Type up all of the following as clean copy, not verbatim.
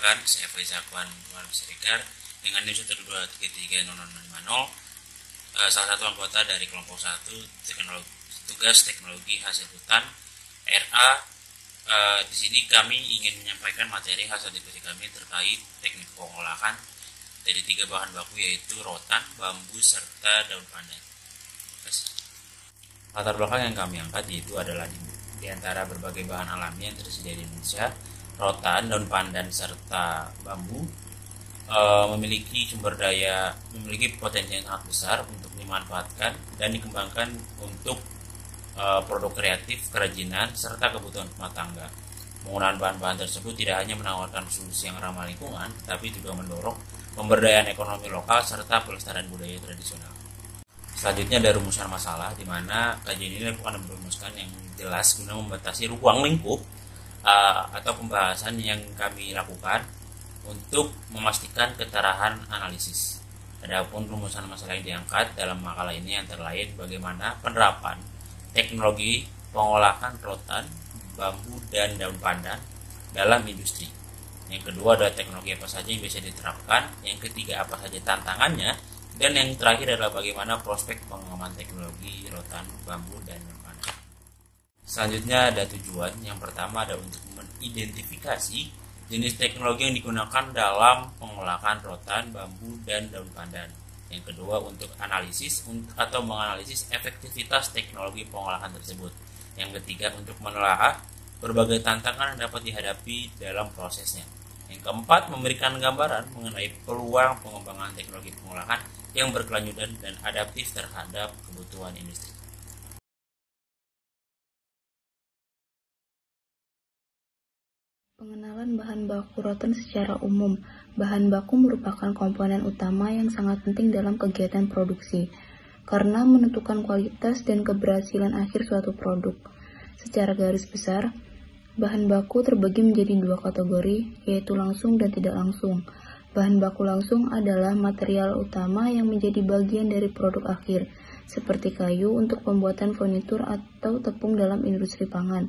Perkenalkan, saya Faiza Akwan Muhammad Siregar dengan NIM 1233050, salah satu anggota dari kelompok 1 tugas teknologi hasil hutan RA. Di sini kami ingin menyampaikan materi hasil diskusi kami terkait teknik pengolahan dari 3 bahan baku, yaitu rotan, bambu, serta daun pandan. Latar belakang yang kami angkat yaitu adalah di antara berbagai bahan alami yang tersedia di Indonesia, rotan, daun pandan, serta bambu memiliki potensi yang sangat besar untuk dimanfaatkan dan dikembangkan untuk produk kreatif, kerajinan, serta kebutuhan rumah tangga. Penggunaan bahan-bahan tersebut tidak hanya menawarkan solusi yang ramah lingkungan, tapi juga mendorong pemberdayaan ekonomi lokal serta pelestarian budaya tradisional. Selanjutnya ada rumusan masalah, di mana kajian ini akan merumuskan yang jelas guna membatasi ruang lingkup atau pembahasan yang kami lakukan untuk memastikan ketarahan analisis. Adapun rumusan masalah yang diangkat dalam makalah ini antara lain bagaimana penerapan teknologi pengolahan rotan, bambu, dan daun pandan dalam industri. Yang kedua adalah teknologi apa saja yang bisa diterapkan. Yang ketiga apa saja tantangannya. Dan yang terakhir adalah bagaimana prospek pengembangan teknologi rotan, bambu, dan daun pandan. Selanjutnya ada tujuan. Yang pertama ada untuk mengidentifikasi jenis teknologi yang digunakan dalam pengolahan rotan, bambu, dan daun pandan. Yang kedua untuk analisis atau menganalisis efektivitas teknologi pengolahan tersebut. Yang ketiga untuk menelaah berbagai tantangan yang dapat dihadapi dalam prosesnya. Yang keempat memberikan gambaran mengenai peluang pengembangan teknologi pengolahan yang berkelanjutan dan adaptif terhadap kebutuhan industri. Pengenalan bahan baku rotan secara umum. Bahan baku merupakan komponen utama yang sangat penting dalam kegiatan produksi, karena menentukan kualitas dan keberhasilan akhir suatu produk. Secara garis besar, bahan baku terbagi menjadi 2 kategori, yaitu langsung dan tidak langsung. Bahan baku langsung adalah material utama yang menjadi bagian dari produk akhir, seperti kayu untuk pembuatan furnitur atau tepung dalam industri pangan.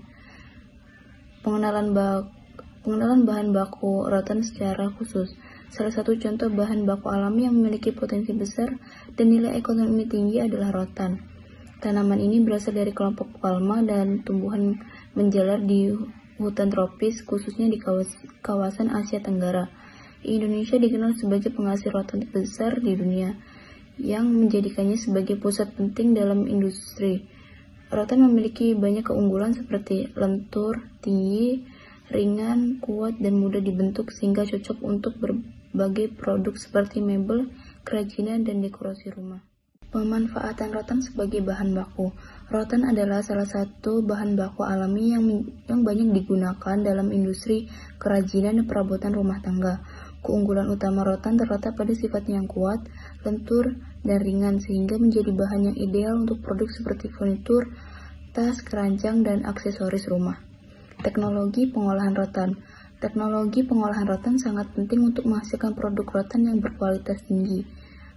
Pengenalan bahan baku rotan secara khusus. Salah satu contoh bahan baku alami yang memiliki potensi besar dan nilai ekonomi tinggi adalah rotan. Tanaman ini berasal dari kelompok palma dan tumbuhan menjalar di hutan tropis, khususnya di kawasan Asia Tenggara. Indonesia dikenal sebagai penghasil rotan terbesar di dunia, yang menjadikannya sebagai pusat penting dalam industri. Rotan memiliki banyak keunggulan seperti lentur, tinggi, ringan, kuat, dan mudah dibentuk sehingga cocok untuk berbagai produk seperti mebel, kerajinan, dan dekorasi rumah. Pemanfaatan rotan sebagai bahan baku. Rotan adalah salah satu bahan baku alami yang banyak digunakan dalam industri kerajinan dan perabotan rumah tangga. Keunggulan utama rotan terletak pada sifatnya yang kuat, lentur, dan ringan sehingga menjadi bahan yang ideal untuk produk seperti furnitur, tas, keranjang, dan aksesoris rumah. Teknologi pengolahan rotan. Teknologi pengolahan rotan sangat penting untuk menghasilkan produk rotan yang berkualitas tinggi.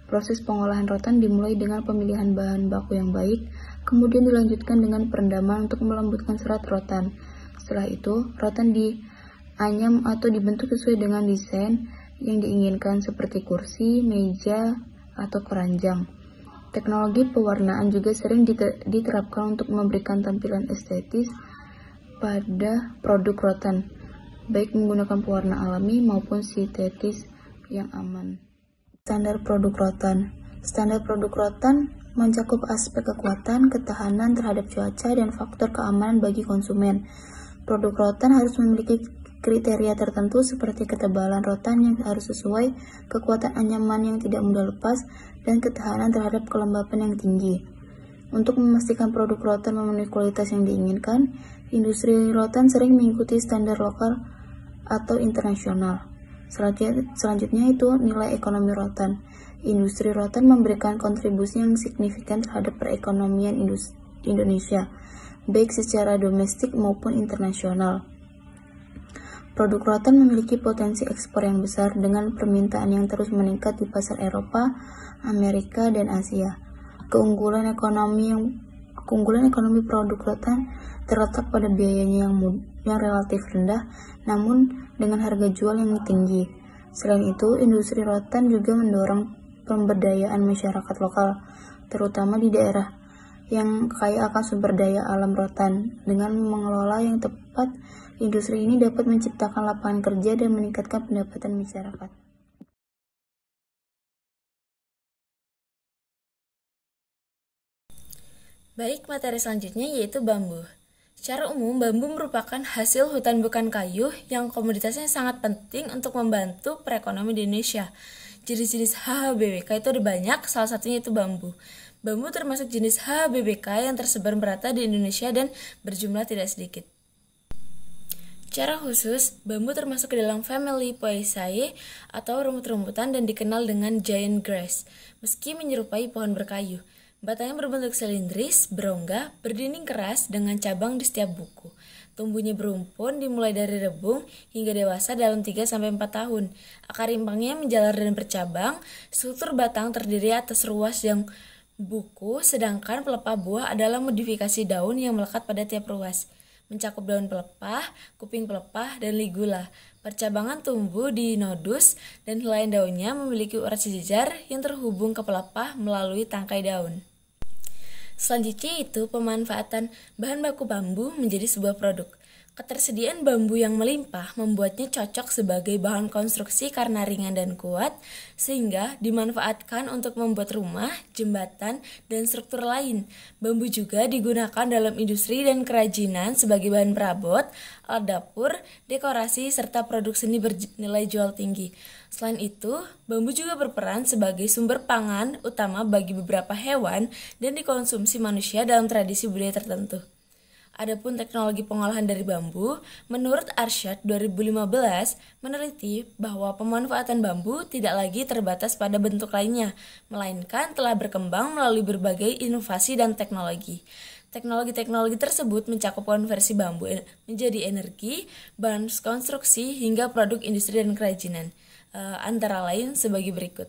Proses pengolahan rotan dimulai dengan pemilihan bahan baku yang baik, kemudian dilanjutkan dengan perendaman untuk melembutkan serat rotan. Setelah itu, rotan dianyam atau dibentuk sesuai dengan desain yang diinginkan seperti kursi, meja, atau keranjang. Teknologi pewarnaan juga sering diterapkan untuk memberikan tampilan estetis pada produk rotan, baik menggunakan pewarna alami maupun sintetis yang aman. Standar produk rotan. Standar produk rotan mencakup aspek kekuatan, ketahanan terhadap cuaca, dan faktor keamanan bagi konsumen. Produk rotan harus memiliki kriteria tertentu seperti ketebalan rotan yang harus sesuai, kekuatan anyaman yang tidak mudah lepas, dan ketahanan terhadap kelembapan yang tinggi. Untuk memastikan produk rotan memenuhi kualitas yang diinginkan, industri rotan sering mengikuti standar lokal atau internasional. Selanjutnya itu nilai ekonomi rotan. Industri rotan memberikan kontribusi yang signifikan terhadap perekonomian Indonesia, baik secara domestik maupun internasional. Produk rotan memiliki potensi ekspor yang besar dengan permintaan yang terus meningkat di pasar Eropa, Amerika, dan Asia. Keunggulan Keunggulan ekonomi produk rotan terletak pada biayanya yang relatif rendah, namun dengan harga jual yang tinggi. Selain itu, industri rotan juga mendorong pemberdayaan masyarakat lokal, terutama di daerah yang kaya akan sumber daya alam rotan. Dengan mengelola yang tepat, industri ini dapat menciptakan lapangan kerja dan meningkatkan pendapatan masyarakat. Baik, materi selanjutnya yaitu bambu. Secara umum, bambu merupakan hasil hutan bukan kayu yang komoditasnya sangat penting untuk membantu perekonomian di Indonesia. Jenis-jenis HHBWK itu ada banyak, salah satunya itu bambu. Bambu termasuk jenis HHBWK yang tersebar merata di Indonesia dan berjumlah tidak sedikit. Secara khusus, bambu termasuk ke dalam famili Poaceae atau rumput-rumputan dan dikenal dengan giant grass, meski menyerupai pohon berkayu. Batangnya berbentuk silindris, berongga, berdinding keras dengan cabang di setiap buku. Tumbuhnya berumpun dimulai dari rebung hingga dewasa dalam 3-4 tahun. Akar rimpangnya menjalar dan bercabang. Struktur batang terdiri atas ruas yang buku, sedangkan pelepah buah adalah modifikasi daun yang melekat pada tiap ruas. Mencakup daun pelepah, kuping pelepah, dan ligula. Percabangan tumbuh di nodus dan helaian daunnya memiliki urat sejajar yang terhubung ke pelepah melalui tangkai daun. Selanjutnya itu pemanfaatan bahan baku bambu menjadi sebuah produk. Ketersediaan bambu yang melimpah membuatnya cocok sebagai bahan konstruksi karena ringan dan kuat, sehingga dimanfaatkan untuk membuat rumah, jembatan, dan struktur lain. Bambu juga digunakan dalam industri dan kerajinan sebagai bahan perabot, alat dapur, dekorasi, serta produk seni bernilai jual tinggi. Selain itu, bambu juga berperan sebagai sumber pangan utama bagi beberapa hewan dan dikonsumsi manusia dalam tradisi budaya tertentu. Adapun teknologi pengolahan dari bambu, menurut Arsyad 2015 meneliti bahwa pemanfaatan bambu tidak lagi terbatas pada bentuk lainnya, melainkan telah berkembang melalui berbagai inovasi dan teknologi. Teknologi-teknologi tersebut mencakup konversi bambu menjadi energi, bahan konstruksi, hingga produk industri dan kerajinan, antara lain sebagai berikut.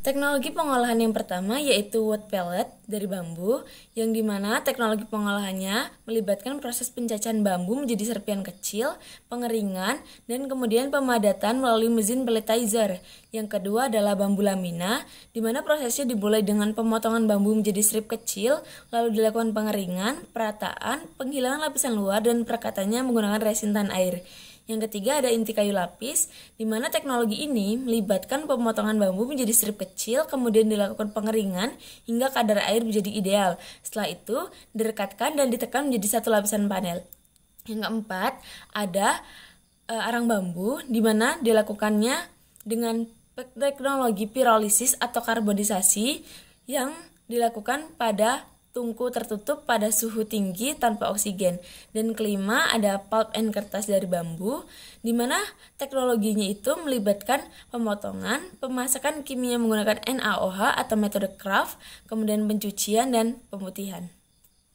Teknologi pengolahan yang pertama yaitu wood pellet dari bambu, yang dimana teknologi pengolahannya melibatkan proses pencacahan bambu menjadi serpihan kecil, pengeringan, dan kemudian pemadatan melalui mesin pelletizer. Yang kedua adalah bambu lamina, di mana prosesnya dimulai dengan pemotongan bambu menjadi strip kecil, lalu dilakukan pengeringan, perataan, penghilangan lapisan luar, dan perekatannya menggunakan resin tahan air. Yang ketiga ada inti kayu lapis, di mana teknologi ini melibatkan pemotongan bambu menjadi strip kecil, kemudian dilakukan pengeringan hingga kadar air menjadi ideal. Setelah itu, direkatkan dan ditekan menjadi satu lapisan panel. Yang keempat ada arang bambu, di mana dilakukannya dengan teknologi pirolisis atau karbonisasi yang dilakukan pada tungku tertutup pada suhu tinggi tanpa oksigen. Dan kelima ada pulp and kertas dari bambu, di mana teknologinya itu melibatkan pemotongan, pemasakan kimia menggunakan NaOH atau metode Kraft, kemudian pencucian dan pemutihan.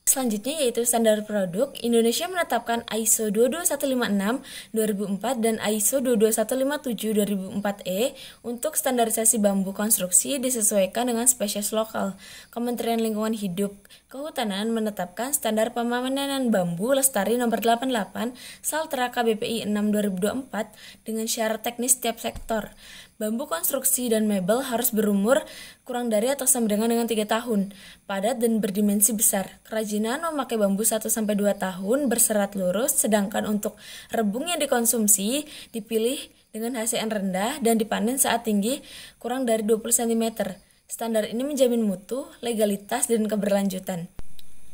Selanjutnya yaitu standar produk. Indonesia menetapkan ISO 22156 2004 dan ISO 22157 2004E untuk standarisasi bambu konstruksi disesuaikan dengan spesies lokal. Kementerian Lingkungan Hidup Kehutanan menetapkan standar pemanenan bambu lestari nomor 88 Saltra KBPI 6 2024 dengan syarat teknis setiap sektor. Bambu konstruksi dan mebel harus berumur kurang dari atau sama dengan 3 tahun, padat dan berdimensi besar. Kerajinan memakai bambu 1-2 tahun berserat lurus, sedangkan untuk rebung yang dikonsumsi dipilih dengan HCN rendah dan dipanen saat tinggi kurang dari 20 cm. Standar ini menjamin mutu, legalitas, dan keberlanjutan.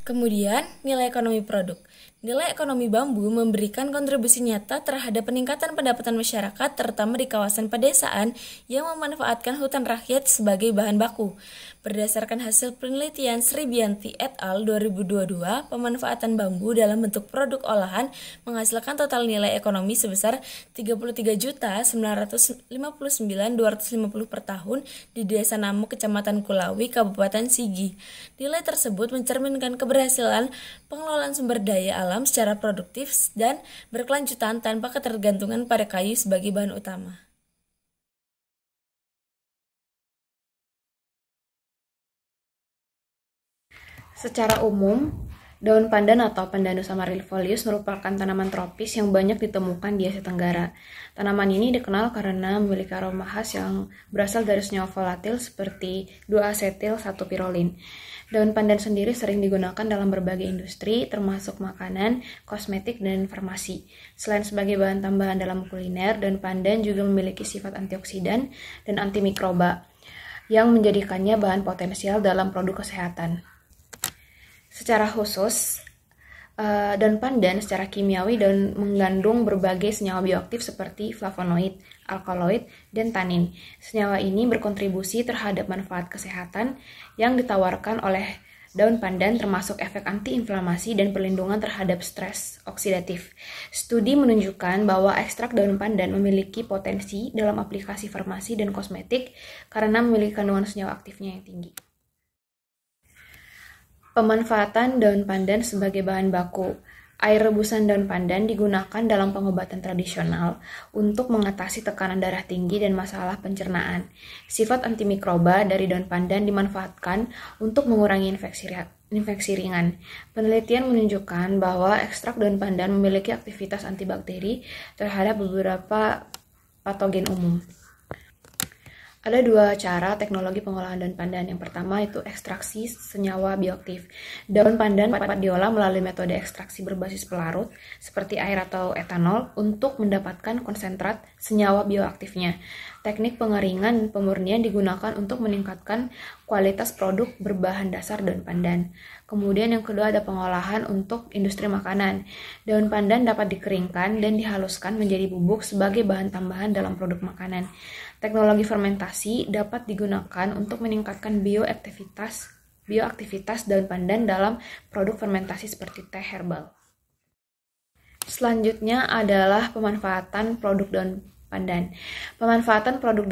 Kemudian, nilai ekonomi produk. Nilai ekonomi bambu memberikan kontribusi nyata terhadap peningkatan pendapatan masyarakat, terutama di kawasan pedesaan yang memanfaatkan hutan rakyat sebagai bahan baku. Berdasarkan hasil penelitian Sribianti et al. 2022, pemanfaatan bambu dalam bentuk produk olahan menghasilkan total nilai ekonomi sebesar 33.959.250 per tahun di Desa Namu, Kecamatan Kulawi, Kabupaten Sigi. Nilai tersebut mencerminkan keberhasilan pengelolaan sumber daya alam secara produktif dan berkelanjutan tanpa ketergantungan pada kayu sebagai bahan utama. Secara umum, daun pandan atau Pandanus amarylifolius merupakan tanaman tropis yang banyak ditemukan di Asia Tenggara. Tanaman ini dikenal karena memiliki aroma khas yang berasal dari senyawa volatil seperti 2-asetil 1-pirolin. Daun pandan sendiri sering digunakan dalam berbagai industri, termasuk makanan, kosmetik, dan farmasi. Selain sebagai bahan tambahan dalam kuliner, daun pandan juga memiliki sifat antioksidan dan antimikroba yang menjadikannya bahan potensial dalam produk kesehatan. Secara khusus, daun pandan secara kimiawi dan mengandung berbagai senyawa bioaktif seperti flavonoid, alkaloid, dan tanin. Senyawa ini berkontribusi terhadap manfaat kesehatan yang ditawarkan oleh daun pandan termasuk efek antiinflamasi dan perlindungan terhadap stres oksidatif. Studi menunjukkan bahwa ekstrak daun pandan memiliki potensi dalam aplikasi farmasi dan kosmetik karena memiliki kandungan senyawa aktifnya yang tinggi. Pemanfaatan daun pandan sebagai bahan baku. Air rebusan daun pandan digunakan dalam pengobatan tradisional untuk mengatasi tekanan darah tinggi dan masalah pencernaan. Sifat antimikroba dari daun pandan dimanfaatkan untuk mengurangi infeksi ringan. Penelitian menunjukkan bahwa ekstrak daun pandan memiliki aktivitas antibakteri terhadap beberapa patogen umum. Ada dua cara teknologi pengolahan daun pandan. Yang pertama itu ekstraksi senyawa bioaktif. Daun pandan dapat diolah melalui metode ekstraksi berbasis pelarut seperti air atau etanol untuk mendapatkan konsentrat senyawa bioaktifnya. Teknik pengeringan dan pemurnian digunakan untuk meningkatkan kualitas produk berbahan dasar daun pandan. Kemudian yang kedua ada pengolahan untuk industri makanan. Daun pandan dapat dikeringkan dan dihaluskan menjadi bubuk sebagai bahan tambahan dalam produk makanan. Teknologi fermentasi dapat digunakan untuk meningkatkan bioaktivitas daun pandan dalam produk fermentasi seperti teh herbal. Selanjutnya adalah pemanfaatan produk daun pandan. Pemanfaatan produk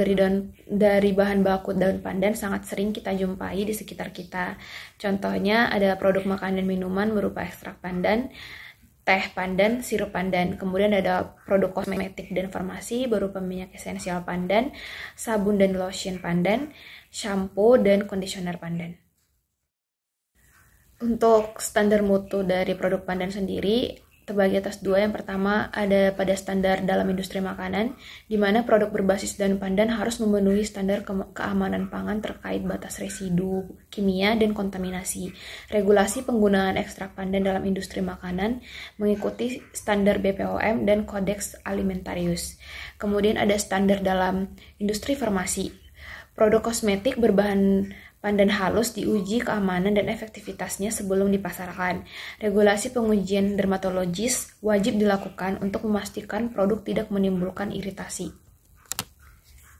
dari bahan baku daun pandan sangat sering kita jumpai di sekitar kita. Contohnya ada produk makanan dan minuman berupa ekstrak pandan, teh pandan, sirup pandan. Kemudian ada produk kosmetik dan farmasi berupa minyak esensial pandan, sabun dan lotion pandan, shampoo dan kondisioner pandan. Untuk standar mutu dari produk pandan sendiri terbagi atas dua. Yang pertama ada pada standar dalam industri makanan, di mana produk berbasis daun pandan harus memenuhi standar keamanan pangan terkait batas residu kimia dan kontaminasi. Regulasi penggunaan ekstrak pandan dalam industri makanan mengikuti standar BPOM dan Codex Alimentarius. Kemudian ada standar dalam industri farmasi. Produk kosmetik berbahan pandan halus diuji keamanan dan efektivitasnya sebelum dipasarkan. Regulasi pengujian dermatologis wajib dilakukan untuk memastikan produk tidak menimbulkan iritasi.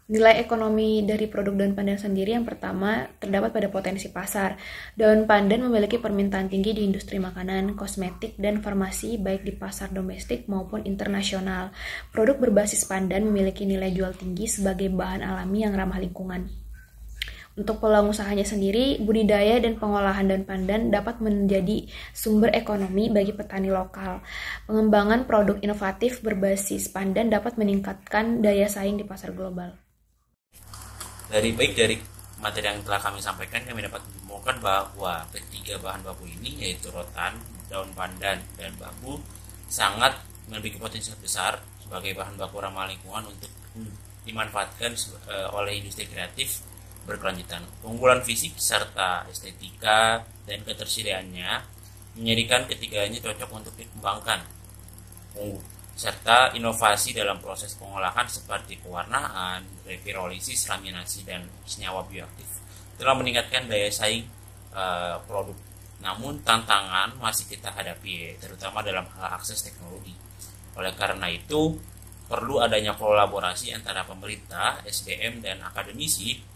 Nilai ekonomi dari produk daun pandan sendiri yang pertama terdapat pada potensi pasar. Daun pandan memiliki permintaan tinggi di industri makanan, kosmetik, dan farmasi baik di pasar domestik maupun internasional. Produk berbasis pandan memiliki nilai jual tinggi sebagai bahan alami yang ramah lingkungan. Untuk peluang usahanya sendiri, budidaya dan pengolahan daun pandan dapat menjadi sumber ekonomi bagi petani lokal. Pengembangan produk inovatif berbasis pandan dapat meningkatkan daya saing di pasar global. Dari materi yang telah kami sampaikan, kami dapat menemukan bahwa ketiga bahan baku ini, yaitu rotan, daun pandan, dan bambu, sangat memiliki potensi besar sebagai bahan baku ramah lingkungan untuk dimanfaatkan oleh industri kreatif berkelanjutan. Keunggulan fisik serta estetika dan ketersediaannya menjadikan ketiganya cocok untuk dikembangkan. Serta inovasi dalam proses pengolahan seperti pewarnaan, repirolisis, laminasi, dan senyawa bioaktif telah meningkatkan daya saing produk. Namun tantangan masih kita hadapi, terutama dalam hal akses teknologi. Oleh karena itu, perlu adanya kolaborasi antara pemerintah, SDM, dan akademisi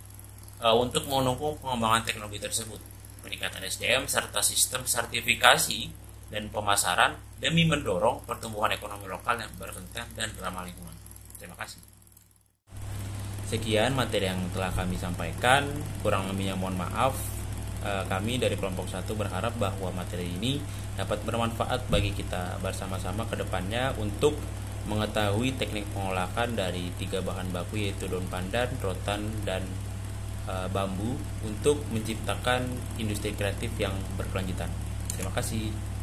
untuk mendukung pengembangan teknologi tersebut, peningkatan SDM serta sistem sertifikasi dan pemasaran demi mendorong pertumbuhan ekonomi lokal yang berkembang dan ramah lingkungan. Terima kasih. Sekian materi yang telah kami sampaikan, kurang lebihnya mohon maaf. Kami dari kelompok 1 berharap bahwa materi ini dapat bermanfaat bagi kita bersama-sama ke depannya untuk mengetahui teknik pengolahan dari 3 bahan baku, yaitu daun pandan, rotan, dan bambu untuk menciptakan industri kreatif yang berkelanjutan. Terima kasih.